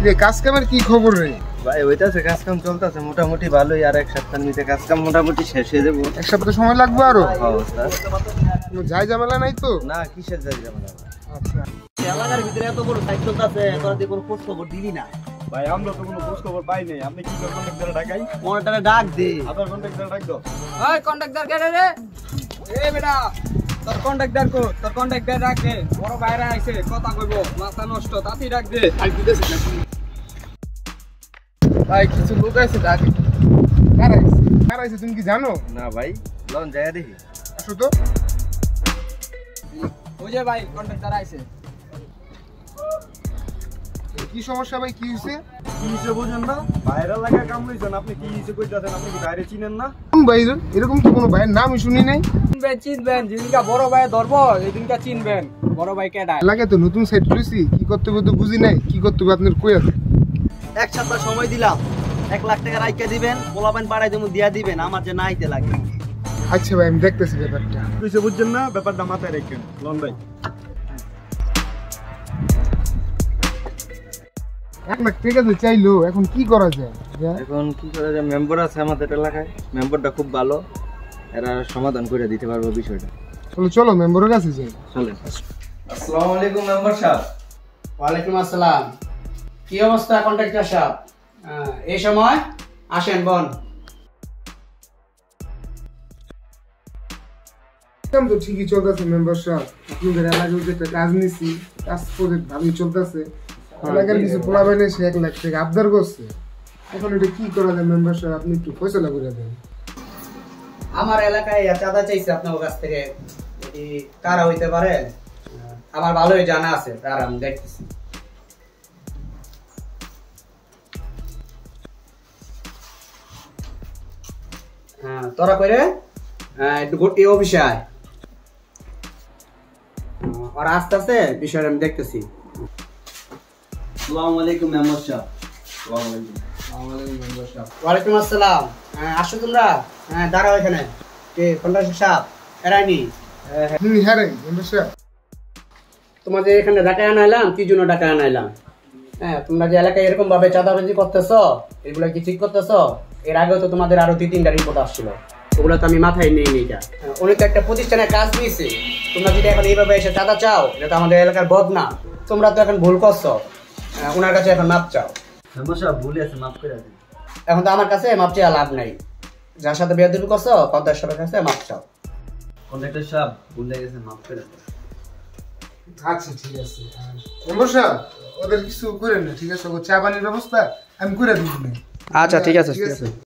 রে কাজ কামের কি খবর রে? ভাই ওইটাছে কাজ কাম চলতেছে মোটামুটি ভালোই, আর এক সপ্তাহের মধ্যে কাজ কাম মোটামুটি শেষ হয়ে যাবো। এক সপ্তাহ সময় লাগবে আরো? কোনো যাই ঝামেলা নাই তো? না, কিসের যাই ঝামেলা? আচ্ছা, এলাকার ভিতরে এত বড় সাইকেল চলতেছে, তোরা দিয়ে কোনো খোঁজ খবর দিবি না? ভাই আমরা তো কোনো খোঁজ খবর পাই নাই। আপনি কি কন্ট্রাক্টরে ডাকাই? কোনটারে ডাক দে। আবার কন্ট্রাক্টরে ডাক দাও। ওই কন্ট্রাক্টর কে রে? এ বেটা, তোর কন্ট্রাক্টর কো? তোর কন্ট্রাক্টর ডাক দে, বড় বাইরে আইছে কথা কইবো, মাথা নষ্ট, তাতি ডাক দে। আই দিতেছি না। ভাই কিছু লোক আছে ডাক। কার আইছে তুমি কি জানো? না ভাই, লন যায় দেখি। আসো তো। ওই যে ভাই কন্ট্রাক্টর আইছে। কি সমস্যা ভাই, কি হইছে? কি হিসেবে বুঝেন না? বাইরের এলাকায় কাম লইছেন, আপনি কি হিসেবে কইতাছেন? আপনি কি বাইরে চিনেন না? কোন ভাই? এরকম তো কোনো ভাইয়ের নামই শুনি নাই। চিনবেন, যেদিনকা বড় ভাই ধরবো সেদিনকা চিনবেন। বড় ভাই কেডা? এলাকায় তো নতুন সাইট রয়েছি, কি করতে হবে তো বুঝি নাই। কি করতে হবে আপনার কই আছে? এক সপ্তাহ সময় দিলাম, 1 লাখ টাকা রাইখা দিবেন, পোলাপান পাড়ায় তুমি দিয়া দিবেন, আমার যে নাইতে লাগে। আচ্ছা ভাই, আমি দেখতেছি ব্যাপারটা। কইছে বুঝছেন না? ব্যাপারটা মাথায় রাখেন। লন ভাই 1 লাখ টাকা তো চাইলো, এখন কি করা যায়? এখন কি করা যায়? মেম্বার আছে আমাদের এলাকায়, মেম্বারটা খুব ভালো, এরা সমাধান করে দিতে পারবো বিষয়টা। চলো চলো মেম্বারের কাছে যাই। চলেন। আসসালামু আলাইকুম মেম্বার সাহেব। ওয়ালাইকুম আসসালাম। কি অবস্থা কন্ট্রাক্টর সাহেব? এই সময় আসেন বোন। কাম তো ঠিকই চলতেছে মেম্বার সাহেব। আপনাদের এলাকায় যে একটা কাজ নিছি, কাজ প্রজেক্ট ভালোই চলতেছে। এলাকার কিছু পোলাবেন এসে 1 লাখ টাকা আবদার করছে। এখন এটা কি করা যায় মেম্বার সাহেব, আপনি একটু ফয়সালা করে দেন। আমার এলাকায় চাঁদা চাইছে আপনার কাছ থেকে, এটি কারা হইতে পারে? আমার ভালোই জানা আছে, কারা আমি দেখতেছি। তোরা করে একটু এই অফিসে আয়। ওরা আস্তে আস্তে বিষয়টা আমি দেখতেছি। আসসালামু আলাইকুম মেম্বার সাহেব। ওয়ালাইকুম আসসালাম। আসো তোমরা, দাঁড়াও এখানে। কে কন্ট্রাক্টর সাহেব? এরাইনি হ্যাঁ রে মেম্বার সাহেব। তোমাদের এখানে ডাকায় আনাইলাম, কি জন্য ডাকায় আনাইলাম? তোমরা যে এলাকায় এরকম ভাবে চাঁদাবাজি করতেছো, এগুলো কি ঠিক করতেছো? এর আগেও তো তোমাদের আরো 2-3টা রিপোর্ট আসছিল, ওগুলো তো আমি মাথায় নিয়ে নিই। উনি তো একটা প্রতিষ্ঠানে কাজ নিয়েছে, তোমরা যদি এখন এইভাবে এসে চাঁদা চাও, এটা তো আমাদের এলাকার বদনাম। তোমরা তো এখন ভুল করছো, ওনার কাছে এখন মাপ চাও। মেম্বার সাহেব ভুলে আছে, মাফ করে দিন। এখন তো আমার কাছে মাপ চাওয়া লাভ নাই। যার সাথে বেয়াদবি করছো, কন্ট্রাক্টর সাহেবের কাছে মাপ চাও। কন্ট্রাক্টর সাহেব ভুলে গেছে, মাফ করে দিন। আচ্ছা ঠিক আছে। মেম্বার সাহেব ওদের কিছু করেন না, ঠিক আছে? চা পানির ব্যবস্থা আমি করে দিব। আচ্ছা ঠিক আছে।